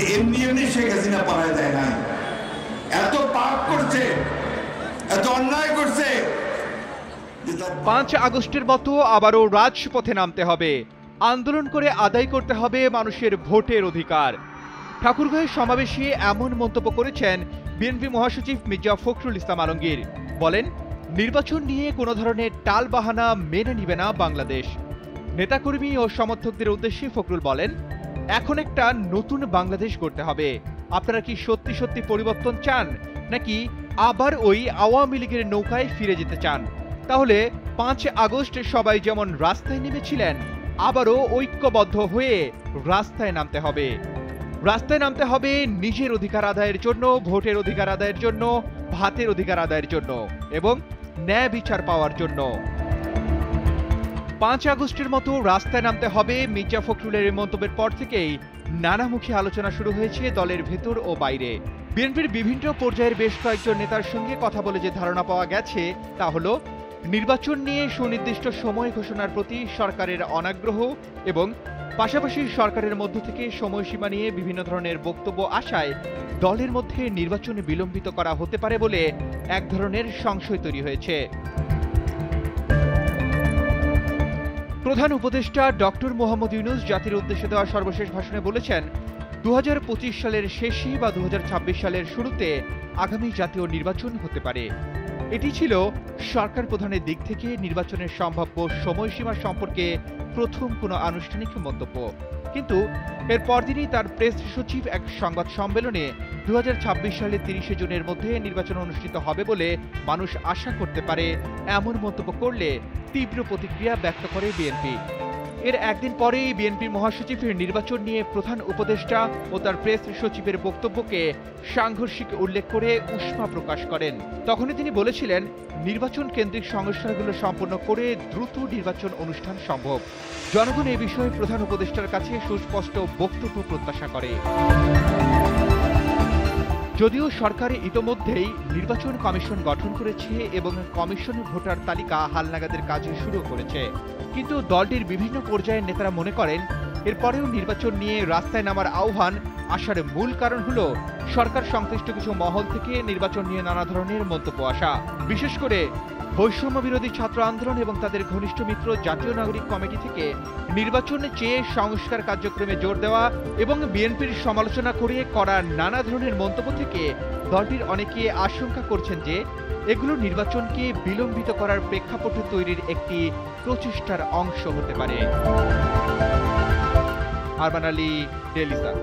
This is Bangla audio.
যে এমনি এমনি শেখ হাসিনা পালায় দেয় না, এত পাপ করছে, এত অন্যায় করছে। 5 আগস্টের মতো আবারও রাজপথে নামতে হবে, আন্দোলন করে আদায় করতে হবে মানুষের ভোটের অধিকার। ঠাকুরগাঁওয়ের সমাবেশে এমন মন্তব্য করেছেন বিএনপি মহাসচিব মির্জা ফখরুল ইসলাম আলমগীর। বলেন, নির্বাচন নিয়ে কোনো ধরনের টালবাহানা মেনে নিবে না বাংলাদেশ। নেতাকর্মী ও সমর্থকদের উদ্দেশ্যে ফখরুল বলেন, এখন একটা নতুন বাংলাদেশ গড়তে হবে। আপনারা কি সত্যি সত্যি পরিবর্তন চান, নাকি আবার ওই আওয়ামী লীগের নৌকায় ফিরে যেতে চান? তাহলে 5 আগস্ট সবাই যেমন রাস্তায় নেমেছিলেন, আবারও ঐক্যবদ্ধ হয়ে রাস্তায় নামতে হবে। রাস্তায় নামতে হবে নিজের অধিকার আদায়ের জন্য, ভোটের অধিকার আদায়ের জন্য, ভাতের অধিকার আদায়ের জন্য এবং ন্যায় বিচার পাওয়ার জন্য। 5 আগস্টের মতো রাস্তায় নামতে হবে। মির্জা ফখরুলের মন্তব্যের পর থেকেই নানামুখী আলোচনা শুরু হয়েছে দলের ভেতর ও বাইরে। বিএনপির বিভিন্ন পর্যায়ের বেশ কয়েকজন নেতার সঙ্গে কথা বলে যে ধারণা পাওয়া গেছে তা হলো, নির্বাচন নিয়ে সুনির্দিষ্ট সময় ঘোষণার প্রতি সরকারের অনাগ্রহ এবং পাশাপাশি সরকারের মধ্য থেকে সময়সীমা নিয়ে বিভিন্ন ধরনের বক্তব্য আসায় দলের মধ্যে নির্বাচন বিলম্বিত করা হতে পারে বলে এক ধরনের সংশয় তৈরি হয়েছে। প্রধান উপদেষ্টা ডক্টর মোহাম্মদ ইউনূস জাতির উদ্দেশ্যে দেওয়া সর্বশেষ ভাষণে বলেছেন, 2025 সালের শেষে বা 2026 সালের শুরুতে আগামী জাতীয় নির্বাচন হতে পারে। এটি ছিল সরকার প্রধানের দিক থেকে নির্বাচনের সম্ভাব্য সময়সীমা সম্পর্কে প্রথম কোনো আনুষ্ঠানিক মন্তব্য। কিন্তু এর পরদিনই তার প্রেস সচিব এক সংবাদ সম্মেলনে 2026 সালের 30 জুনের মধ্যে নির্বাচন অনুষ্ঠিত হবে বলে মানুষ আশা করতে পারে এমন মন্তব্য করলে তীব্র প্রতিক্রিয়া ব্যক্ত করে বিএনপি। এর একদিন পরেই বিএনপি মহাসচিব নির্বাচন নিয়ে প্রধান উপদেষ্টা ও তার প্রেস সচিবের বক্তব্যকে সাংঘর্ষিক উল্লেখ করে উষ্মা প্রকাশ করেন। তখনই তিনি বলেছিলেন, নির্বাচন কেন্দ্রিক সংস্কারগুলো সম্পন্ন করে দ্রুত নির্বাচন অনুষ্ঠান সম্ভব। জনগণ এ বিষয়ে প্রধান উপদেষ্টার কাছে সুস্পষ্ট বক্তব্য প্রত্যাশা করে। যদিও সরকার ইতোমধ্যেই নির্বাচন কমিশন গঠন করেছে এবং কমিশন ভোটার তালিকা হালনাগাদের কাজ শুরু করেছে, কিন্তু দলটির বিভিন্ন পর্যায়ের নেতারা মনে করেন এরপরেও নির্বাচন নিয়ে রাস্তায় নামার আহ্বান আসার মূল কারণ হলো সরকার সংশ্লিষ্ট কিছু মহল থেকে নির্বাচন নিয়ে নানা ধরনের মন্তব্য আসা। বিশেষ করে বৈষম্য বিরোধী ছাত্র আন্দোলন এবং তাদের ঘনিষ্ঠ মিত্র জাতীয় নাগরিক কমিটি থেকে নির্বাচনে চেয়ে সংস্কার কার্যক্রমে জোর দেওয়া এবং বিএনপির সমালোচনা করে করা নানা ধরনের মন্তব্য থেকে দলটির অনেকে আশঙ্কা করছেন যে এগুলো নির্বাচনকে বিলম্বিত করার প্রেক্ষাপট তৈরির একটি প্রচেষ্টার অংশ হতে পারে। Arman Ali, daily star.